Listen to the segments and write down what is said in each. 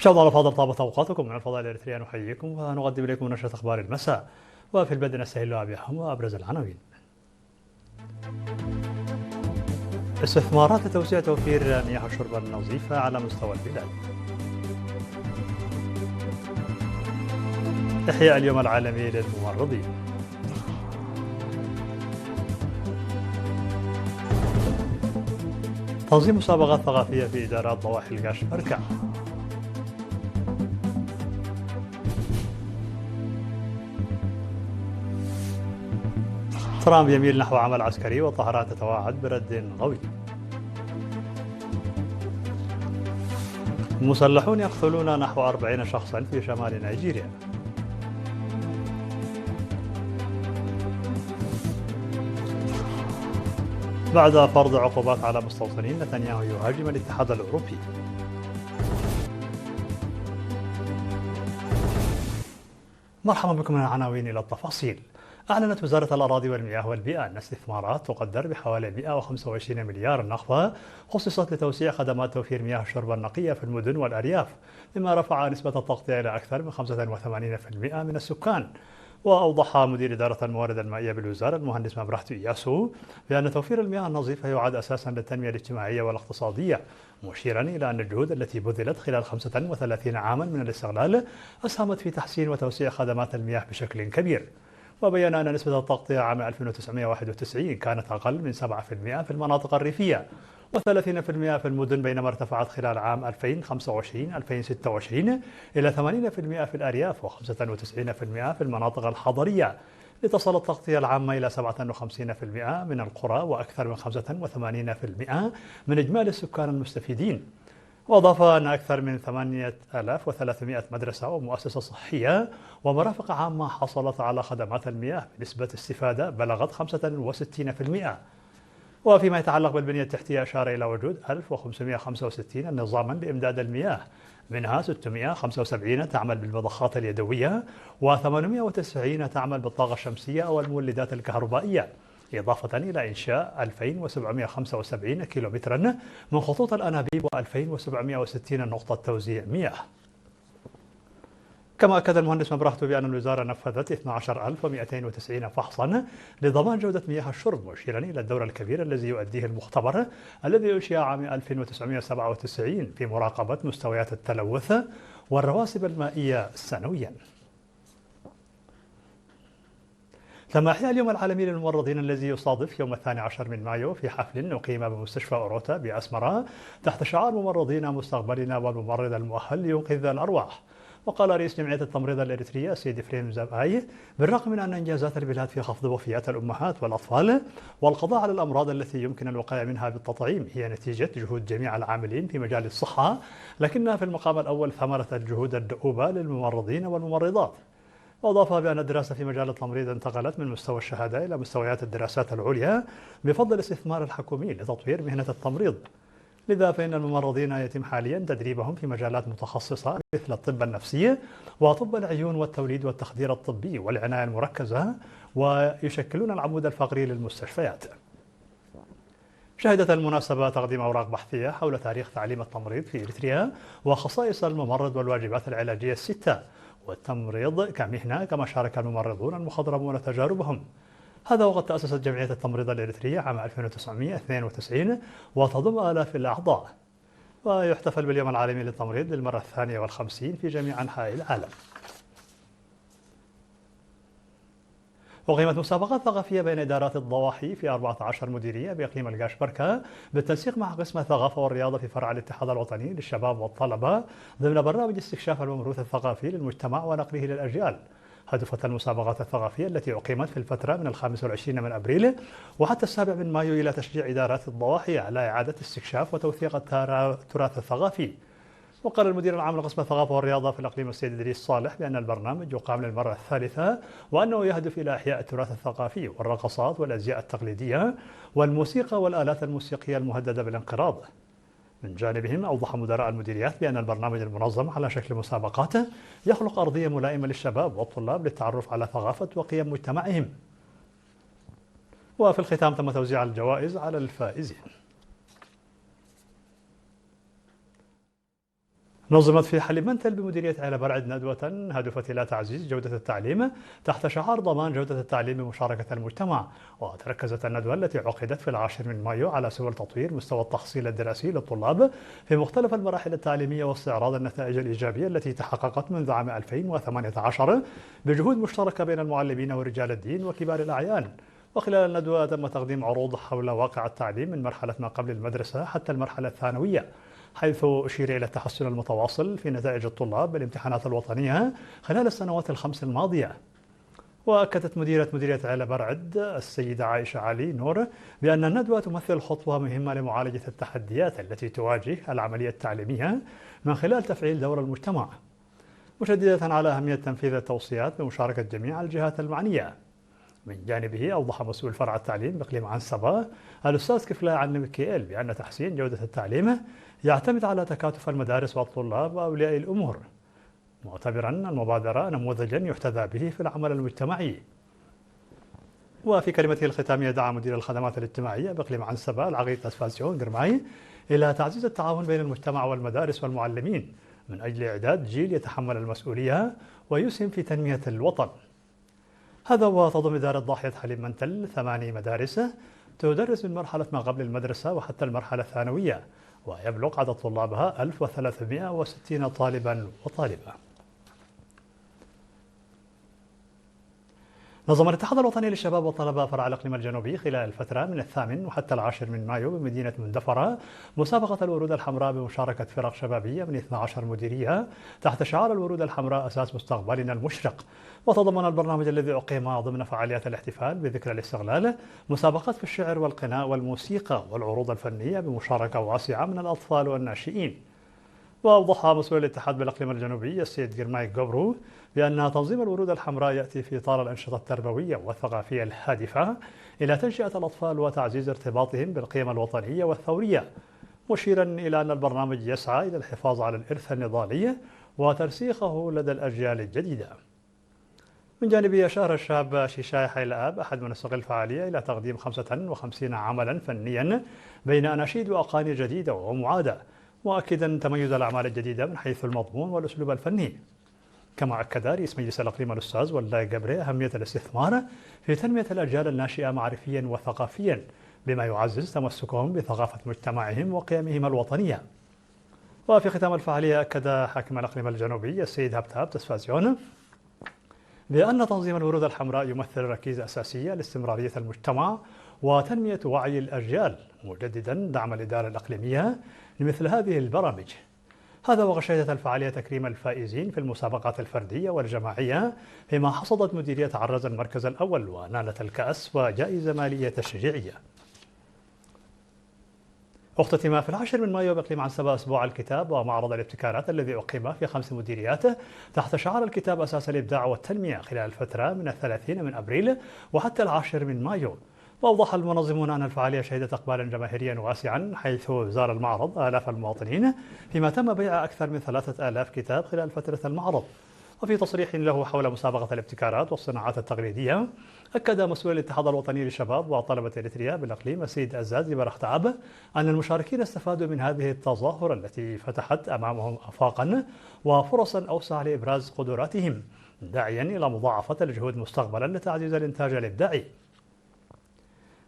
مشاهدينا الأفاضل، طابت أوقاتكم. من الفضاء الإريترية نحييكم ونقدم إليكم نشرة أخبار المساء، وفي البدء نستهل بأهم وأبرز العناوين. استثمارات لتوسيع توفير مياه الشرب النظيفة على مستوى البلاد. إحياء اليوم العالمي للممرضين. تنظيم مسابقات ثقافية في إدارات ضواحي القاش بركة. ترامب يميل نحو عمل عسكري، والطهران تتوعد برد قوي. مسلحون يقتلون نحو 40 شخصا في شمال نيجيريا. بعد فرض عقوبات على مستوطنين، نتنياهو يهاجم الاتحاد الأوروبي. مرحبا بكم من العناوين إلى التفاصيل. أعلنت وزارة الأراضي والمياه والبيئة أن استثمارات تقدر بحوالي 125 مليار نقطة خصصت لتوسيع خدمات توفير مياه الشرب النقية في المدن والأرياف، مما رفع نسبة التغطية إلى أكثر من 85% من السكان. وأوضح مدير إدارة الموارد المائية بالوزارة المهندس مبرهت إياسو بأن توفير المياه النظيفة يعد أساسا للتنمية الاجتماعية والاقتصادية، مشيرا إلى أن الجهود التي بذلت خلال 35 عاما من الاستغلال أسهمت في تحسين وتوسيع خدمات المياه بشكل كبير. وبين أن نسبة التغطية عام 1991 كانت أقل من 7% في المناطق الريفية و30% في المدن، بينما ارتفعت خلال عام 2025-2026 إلى 80% في الأرياف و95% في المناطق الحضرية، لتصل التغطية العامة إلى 57% من القرى وأكثر من 85% من إجمالي السكان المستفيدين. وأضاف أن أكثر من 8300 مدرسة ومؤسسة صحية ومرافق عامة حصلت على خدمات المياه بنسبة استفادة بلغت 65%. وفيما يتعلق بالبنية التحتية، أشار إلى وجود 1565 نظاما لإمداد المياه، منها 675 تعمل بالمضخات اليدوية و890 تعمل بالطاقة الشمسية أو المولدات الكهربائية، إضافة إلى إنشاء 2775 كيلومترا من خطوط الأنابيب و2760 نقطة توزيع مياه. كما أكد المهندس مبرهت بأن الوزارة نفذت 12290 فحصا لضمان جودة مياه الشرب، مشيرا إلى الدور الكبير الذي يؤديه المختبر الذي أنشئ عام 1997 في مراقبة مستويات التلوث والرواسب المائية سنويا. تم إحياء اليوم العالمي للممرضين الذي يصادف يوم 12 من مايو في حفل أقيم بمستشفى أوروتا بأسمرة تحت شعار ممرضين مستقبلنا والممرض المؤهل لينقذ الأرواح. وقال رئيس جمعية التمريض الإريترية سيد فريم زباي بالرغم من أن إنجازات البلاد في خفض وفيات الأمهات والأطفال والقضاء على الأمراض التي يمكن الوقاية منها بالتطعيم هي نتيجة جهود جميع العاملين في مجال الصحة، لكنها في المقام الأول ثمرة الجهود الدؤوبة للممرضين والممرضات. وأضاف بأن الدراسة في مجال التمريض انتقلت من مستوى الشهادة إلى مستويات الدراسات العليا بفضل الاستثمار الحكومي لتطوير مهنة التمريض. لذا فإن الممرضين يتم حاليا تدريبهم في مجالات متخصصة مثل الطب النفسي وطب العيون والتوليد والتخدير الطبي والعناية المركزة، ويشكلون العمود الفقري للمستشفيات. شهدت المناسبة تقديم أوراق بحثية حول تاريخ تعليم التمريض في إريتريا وخصائص الممرض والواجبات العلاجية الستة والتمريض كمهنة، كما شارك الممرضون المخضرمون تجاربهم. هذا وقد تأسست جمعية التمريض الإريترية عام 1992 وتضم آلاف الأعضاء. ويحتفل باليوم العالمي للتمريض للمرة 52 في جميع أنحاء العالم. أقيمت مسابقات ثقافية بين إدارات الضواحي في 14 مديرية بإقليم القاش بركة بالتنسيق مع قسم الثقافة والرياضة في فرع الاتحاد الوطني للشباب والطلبة ضمن برنامج استكشاف الموروث الثقافي للمجتمع ونقله للأجيال. هدفت المسابقات الثقافية التي أقيمت في الفترة من 25 من أبريل وحتى 7 من مايو إلى تشجيع إدارات الضواحي على إعادة استكشاف وتوثيق التراث الثقافي. وقال المدير العام لقسم الثقافة والرياضة في الإقليم السيد إدريس صالح بأن البرنامج يقام للمرة الثالثة، وأنه يهدف إلى إحياء التراث الثقافي والرقصات والأزياء التقليدية والموسيقى والآلات الموسيقية المهددة بالانقراض. من جانبهم أوضح مدراء المديريات بأن البرنامج المنظم على شكل مسابقات يخلق أرضية ملائمة للشباب والطلاب للتعرف على ثقافة وقيم مجتمعهم. وفي الختام تم توزيع الجوائز على الفائزين. نظمت في حلب منتل بمديرية عيلة برعد ندوة هادفة إلى تعزيز جودة التعليم تحت شعار ضمان جودة التعليم بمشاركة المجتمع. وتركزت الندوة التي عقدت في 10 مايو على سبل تطوير مستوى التحصيل الدراسي للطلاب في مختلف المراحل التعليمية واستعراض النتائج الإيجابية التي تحققت منذ عام 2018 بجهود مشتركة بين المعلمين ورجال الدين وكبار الأعيان. وخلال الندوة تم تقديم عروض حول واقع التعليم من مرحلة ما قبل المدرسة حتى المرحلة الثانوية، حيث أشير إلى التحسن المتواصل في نتائج الطلاب بالامتحانات الوطنية خلال السنوات الخمس الماضية. وأكدت مديرية عيلة برعد السيدة عائشة علي نور بأن الندوة تمثل خطوة مهمة لمعالجة التحديات التي تواجه العملية التعليمية من خلال تفعيل دور المجتمع، مشددة على أهمية تنفيذ التوصيات بمشاركة جميع الجهات المعنية. من جانبه أوضح مسؤول فرع التعليم بإقليم عنسبة الأستاذ كفلاء عن ميكائيل بأن تحسين جودة التعليم يعتمد على تكاتف المدارس والطلاب وأولياء الأمور، معتبرا المبادرة نموذجا يحتذى به في العمل المجتمعي. وفي كلمته الختامية دعا مدير الخدمات الاجتماعية بإقليم عنسبة العقيد أسفاسيون جرماي إلى تعزيز التعاون بين المجتمع والمدارس والمعلمين من أجل إعداد جيل يتحمل المسؤولية ويسهم في تنمية الوطن. هذا وتضم إدارة ضاحية حليب منتل 8 مدارس تدرس من مرحلة ما قبل المدرسة وحتى المرحلة الثانوية، ويبلغ عدد طلابها 1360 طالبا وطالبة. نظم الاتحاد الوطني للشباب والطلبة فرع الإقليم الجنوبي خلال الفترة من 8 وحتى 10 مايو بمدينة مندفرة مسابقة الورود الحمراء بمشاركة فرق شبابية من 12 مديرية تحت شعار الورود الحمراء أساس مستقبلنا المشرق. وتضمن البرنامج الذي أقيم ضمن فعاليات الاحتفال بذكرى الاستغلال مسابقات في الشعر والغناء والموسيقى والعروض الفنية بمشاركة واسعة من الأطفال والناشئين. وأوضح مسؤول الاتحاد بالإقليم الجنوبي السيد جرماي جوبرو بأن تنظيم الورود الحمراء يأتي في إطار الأنشطة التربوية والثقافية الهادفة إلى تنشئة الأطفال وتعزيز ارتباطهم بالقيم الوطنية والثورية، مشيرا إلى أن البرنامج يسعى إلى الحفاظ على الإرث النضالي وترسيخه لدى الأجيال الجديدة. من جانبه أشار الشاب شيشاي حيل آب أحد منسقي الفعالية إلى تقديم 55 عملا فنيا بين أناشيد وأغاني جديدة ومعادة، مؤكدا تميز الأعمال الجديدة من حيث المضمون والأسلوب الفني. كما أكد رئيس مجلس الإقليم الأستاذ والله جبري أهمية الاستثمار في تنمية الأجيال الناشئة معرفيا وثقافيا بما يعزز تمسكهم بثقافة مجتمعهم وقيمهم الوطنية. وفي ختام الفعالية أكد حاكم الإقليم الجنوبي السيد هبتاب تسفازيون بأن تنظيم الورود الحمراء يمثل ركيزة أساسية لاستمرارية المجتمع وتنمية وعي الأجيال، مجددا دعم الإدارة الإقليمية لمثل هذه البرامج. هذا وغشيت الفعالية تكريم الفائزين في المسابقات الفردية والجماعية، فيما حصدت مديرية عرز المركز الأول ونالت الكأس وجائزة مالية تشجيعية. اختتم في 10 مايو بإقليم عنسبة أسبوع الكتاب ومعرض الابتكارات الذي أقيم في 5 مديريات تحت شعار الكتاب أساس الإبداع والتنمية خلال الفترة من 30 أبريل وحتى 10 مايو. وأوضح المنظمون أن الفعالية شهدت إقبالا جماهيريا واسعا، حيث زار المعرض آلاف المواطنين، فيما تم بيع أكثر من 3000 كتاب خلال فترة المعرض. وفي تصريح له حول مسابقة الابتكارات والصناعات التقليدية، أكد مسؤول الاتحاد الوطني للشباب وطلبة إريتريا بالإقليم السيد أزازي برختعب أن المشاركين استفادوا من هذه التظاهرة التي فتحت أمامهم آفاقا وفرصا أوسع لإبراز قدراتهم، داعيا إلى مضاعفة الجهود مستقبلا لتعزيز الإنتاج الإبداعي.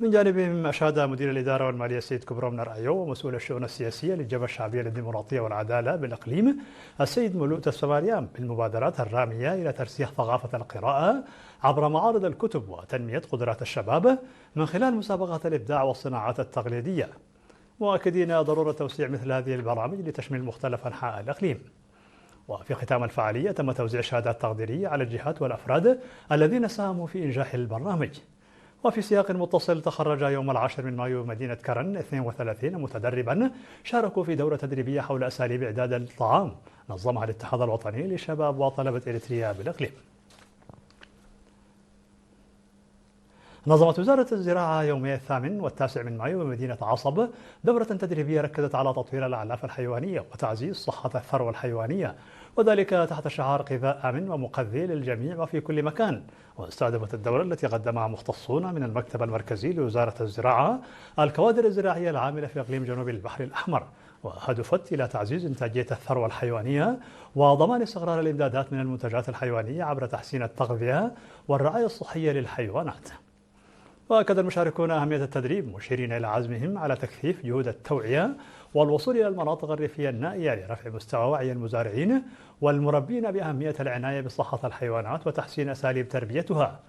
من جانبهم أشاد مدير الإدارة والمالية السيد كبروم نرأيو ومسؤول الشؤون السياسية للجبهة الشعبية للديمقراطية والعدالة بالإقليم السيد ملوت السماريان بالمبادرات الرامية إلى ترسيخ ثقافة القراءة عبر معارض الكتب وتنمية قدرات الشباب من خلال مسابقات الإبداع والصناعات التقليدية، مؤكدين ضرورة توسيع مثل هذه البرامج لتشمل مختلف أنحاء الإقليم. وفي ختام الفعالية تم توزيع شهادات تقديرية على الجهات والأفراد الذين ساهموا في إنجاح البرنامج. وفي سياق متصل، تخرج يوم 10 مايو مدينة كرن 32 متدربا شاركوا في دورة تدريبية حول أساليب إعداد الطعام نظمها الاتحاد الوطني للشباب وطلبة إريتريا بالإقليم. نظمت وزارة الزراعة يومي 8 و9 مايو بمدينة عصب دورة تدريبية ركزت على تطوير الأعلاف الحيوانية وتعزيز صحة الثروة الحيوانية، وذلك تحت شعار غذاء آمن ومغذي للجميع وفي كل مكان. واستهدفت الدورة التي قدمها مختصون من المكتب المركزي لوزارة الزراعة الكوادر الزراعية العاملة في إقليم جنوب البحر الأحمر، وهدفت إلى تعزيز إنتاجية الثروة الحيوانية وضمان استقرار الإمدادات من المنتجات الحيوانية عبر تحسين التغذية والرعاية الصحية للحيوانات. وأكد المشاركون أهمية التدريب مشيرين إلى عزمهم على تكثيف جهود التوعية والوصول إلى المناطق الريفية النائية لرفع مستوى وعي المزارعين والمربين بأهمية العناية بصحة الحيوانات وتحسين أساليب تربيتها.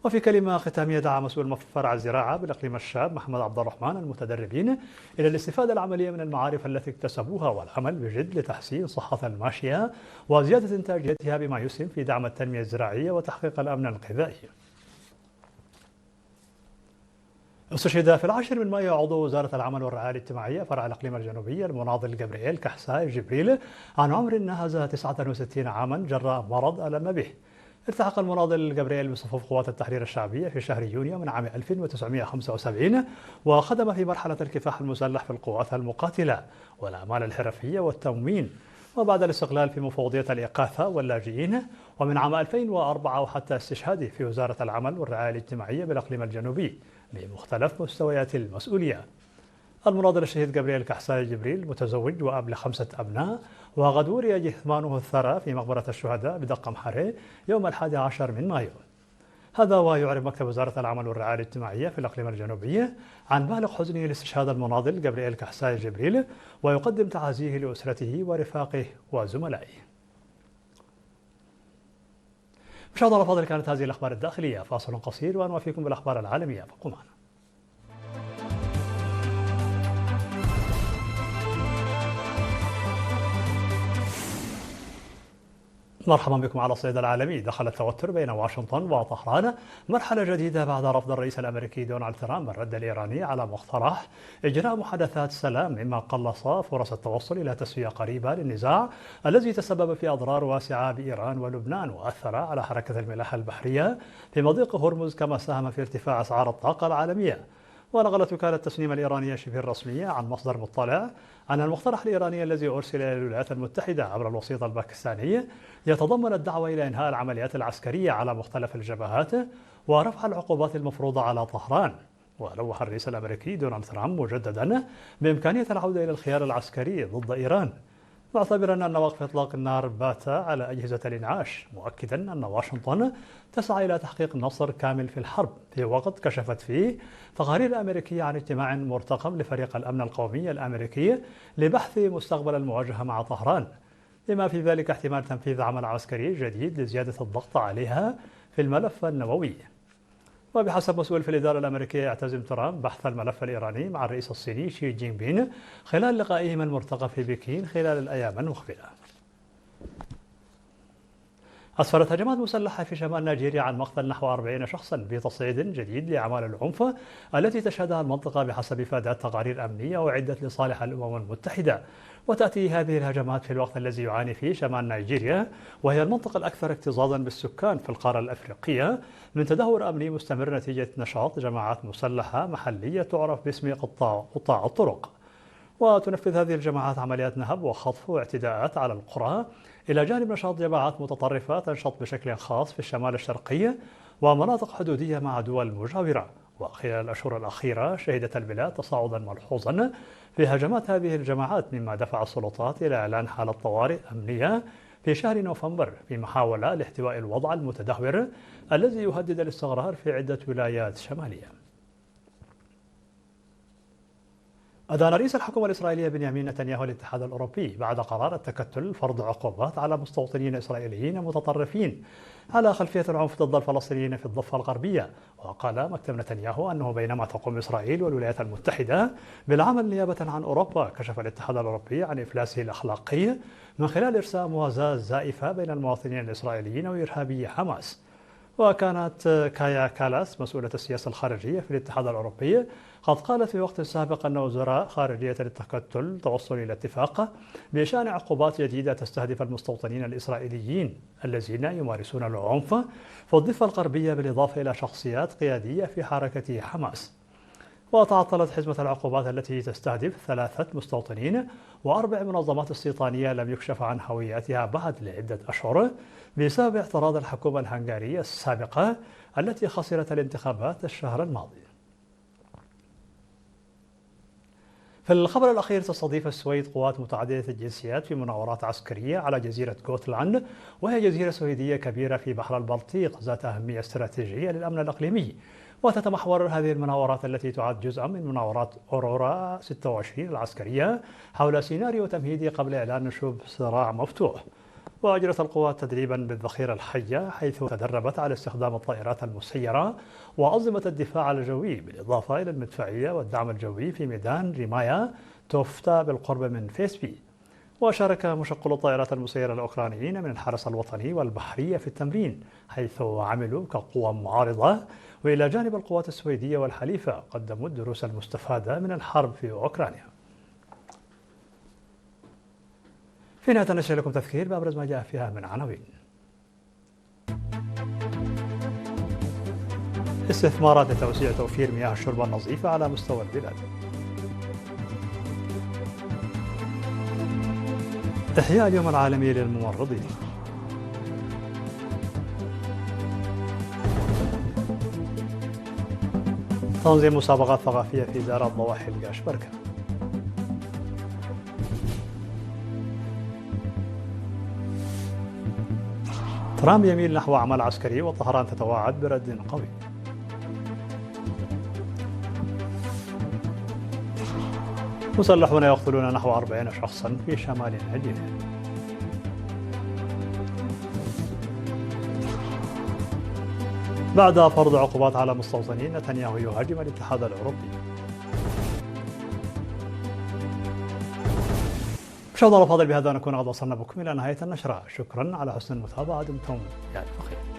وفي كلمة ختامية دعا مسؤول فرع الزراعة بالإقليم الشاب محمد عبد الرحمن المتدربين إلى الاستفادة العملية من المعارف التي اكتسبوها والعمل بجد لتحسين صحة الماشية وزيادة إنتاجيتها بما يسهم في دعم التنمية الزراعية وتحقيق الأمن الغذائي. استشهد في 10 مايو عضو وزارة العمل والرعاية الاجتماعية فرع الإقليم الجنوبي المناضل جبريل كحساي جبريل عن عمر ناهز 69 عاما جراء مرض ألم به. التحق المناضل جبريل بصفوف قوات التحرير الشعبية في شهر يونيو من عام 1975 وخدم في مرحلة الكفاح المسلح في القوات المقاتلة والأعمال الحرفية والتموين، وبعد الاستقلال في مفوضية الإغاثة واللاجئين، ومن عام 2004 وحتى استشهاده في وزارة العمل والرعاية الاجتماعية بالإقليم الجنوبي بمختلف مستويات المسؤولية. المناضل الشهيد جبريل كحساي جبريل متزوج وأب ل5 أبناء، وقد وري جثمانه الثرى في مقبرة الشهداء بدقة محرة يوم 11 مايو. هذا ويعرب مكتب وزارة العمل والرعاية الاجتماعية في الإقليم الجنوبي عن بالغ حزنه لاستشهاد المناضل جبريل كحساي جبريل، ويقدم تعازيه لأسرته ورفاقه وزملائه. مشاهدينا الأفاضل، كانت هذه الأخبار الداخلية. فاصل قصير ونوافيكم بالأخبار العالمية، فابقوا معنا. مرحبا بكم على الصعيد العالمي. دخل التوتر بين واشنطن وطهران مرحلة جديدة بعد رفض الرئيس الأمريكي دونالد ترامب الرد الإيراني على مقترح إجراء محادثات سلام، مما قلص فرص التوصل إلى تسوية قريبة للنزاع الذي تسبب في أضرار واسعة بإيران ولبنان وأثر على حركة الملاحة البحرية في مضيق هرمز، كما ساهم في ارتفاع أسعار الطاقة العالمية. ونقلت وكالة التسنيم الإيرانية شبه الرسمية عن مصدر مطلع أن المقترح الإيراني الذي أرسل إلى الولايات المتحدة عبر الوسيط الباكستاني يتضمن الدعوة إلى إنهاء العمليات العسكرية على مختلف الجبهات ورفع العقوبات المفروضة على طهران. ولوح الرئيس الأمريكي دونالد ترامب مجددا بإمكانية العودة إلى الخيار العسكري ضد إيران، معتبرا أن وقف إطلاق النار بات على أجهزة الإنعاش، مؤكدا أن واشنطن تسعى إلى تحقيق نصر كامل في الحرب، في وقت كشفت فيه تقارير أمريكية عن اجتماع مرتقب لفريق الأمن القومي الأمريكي لبحث مستقبل المواجهة مع طهران، بما في ذلك احتمال تنفيذ عمل عسكري جديد لزيادة الضغط عليها في الملف النووي. وبحسب مسؤول في الإدارة الأمريكية، يعتزم ترامب بحث الملف الإيراني مع الرئيس الصيني شي جين بين خلال لقائهم المرتقب في بكين خلال الأيام المقبلة. أسفرت هجمات مسلحة في شمال نيجيريا عن مقتل نحو 40 شخصا بتصعيد جديد لأعمال العنف التي تشهدها المنطقة بحسب إفادات تقارير أمنية وعدت لصالح الأمم المتحدة. وتأتي هذه الهجمات في الوقت الذي يعاني فيه شمال نيجيريا، وهي المنطقة الأكثر اكتظاظا بالسكان في القارة الأفريقية، من تدهور أمني مستمر نتيجة نشاط جماعات مسلحة محلية تعرف باسم قطاع الطرق. وتنفذ هذه الجماعات عمليات نهب وخطف واعتداءات على القرى، إلى جانب نشاط جماعات متطرفة تنشط بشكل خاص في الشمال الشرقي ومناطق حدودية مع دول مجاورة. وخلال الأشهر الأخيرة شهدت البلاد تصاعدا ملحوظا في هجمات هذه الجماعات، مما دفع السلطات إلى إعلان حالة طوارئ أمنية في شهر نوفمبر في محاولة لاحتواء الوضع المتدهور الذي يهدد الاستقرار في عدة ولايات شمالية. أدان رئيس الحكومة الإسرائيلية بنيامين نتنياهو الاتحاد الأوروبي بعد قرار التكتل فرض عقوبات على مستوطنين إسرائيليين متطرفين على خلفية العنف ضد الفلسطينيين في الضفة الغربية. وقال مكتب نتنياهو أنه بينما تقوم إسرائيل والولايات المتحدة بالعمل نيابة عن أوروبا، كشف الاتحاد الأوروبي عن إفلاسه الأخلاقي من خلال إرساء موازاة زائفة بين المواطنين الإسرائيليين وإرهابي حماس. وكانت كايا كالاس مسؤولة السياسة الخارجية في الاتحاد الأوروبي قد قالت في وقت سابق أن وزراء خارجية التكتل توصلوا إلى اتفاق بإشان عقوبات جديدة تستهدف المستوطنين الإسرائيليين الذين يمارسون العنف في الضفة الغربية، بالإضافة إلى شخصيات قيادية في حركة حماس. وتعطلت حزمة العقوبات التي تستهدف 3 مستوطنين و4 منظمات استيطانية لم يكشف عن هوياتها بعد لعدة أشهر بسبب اعتراض الحكومة الهنغارية السابقة التي خسرت الانتخابات الشهر الماضي. في الخبر الأخير تستضيف السويد قوات متعددة الجنسيات في مناورات عسكرية على جزيرة غوتلاند، وهي جزيرة سويدية كبيرة في بحر البلطيق ذات أهمية استراتيجية للأمن الإقليمي. وتتمحور هذه المناورات التي تعد جزءا من مناورات أورورا 26 العسكرية حول سيناريو تمهيدي قبل إعلان نشوب صراع مفتوح. وأجرت القوات تدريبا بالذخيرة الحية، حيث تدربت على استخدام الطائرات المسيرة وأنظمة الدفاع الجوي، بالإضافة إلى المدفعية والدعم الجوي في ميدان ريمايا توفتا بالقرب من فيسبي. وشارك مشغلو الطائرات المسيرة الأوكرانيين من الحرس الوطني والبحرية في التمرين، حيث عملوا كقوى معارضة، وإلى جانب القوات السويدية والحليفة قدموا الدروس المستفادة من الحرب في أوكرانيا. في نهاية نشر لكم تذكير بأبرز ما جاء فيها من عناوين. استثمارات لتوسيع توفير مياه الشرب النظيفة على مستوى البلاد. إحياء اليوم العالمي للممرضين. تنظيم مسابقات ثقافية في دار الضواحي القاش بركة. ترامب يميل نحو عمل عسكري، وطهران تتوعد برد قوي. مسلحون يقتلون نحو 40 شخصا في شمال نيجيريا. بعد فرض عقوبات على مستوطنين، نتنياهو يهاجم الاتحاد الأوروبي. مشاهدينا الأفاضل، بهذا نكون قد وصلنا بكم إلى نهاية النشرة. شكرا على حسن المتابعة، دمتم بألف خير.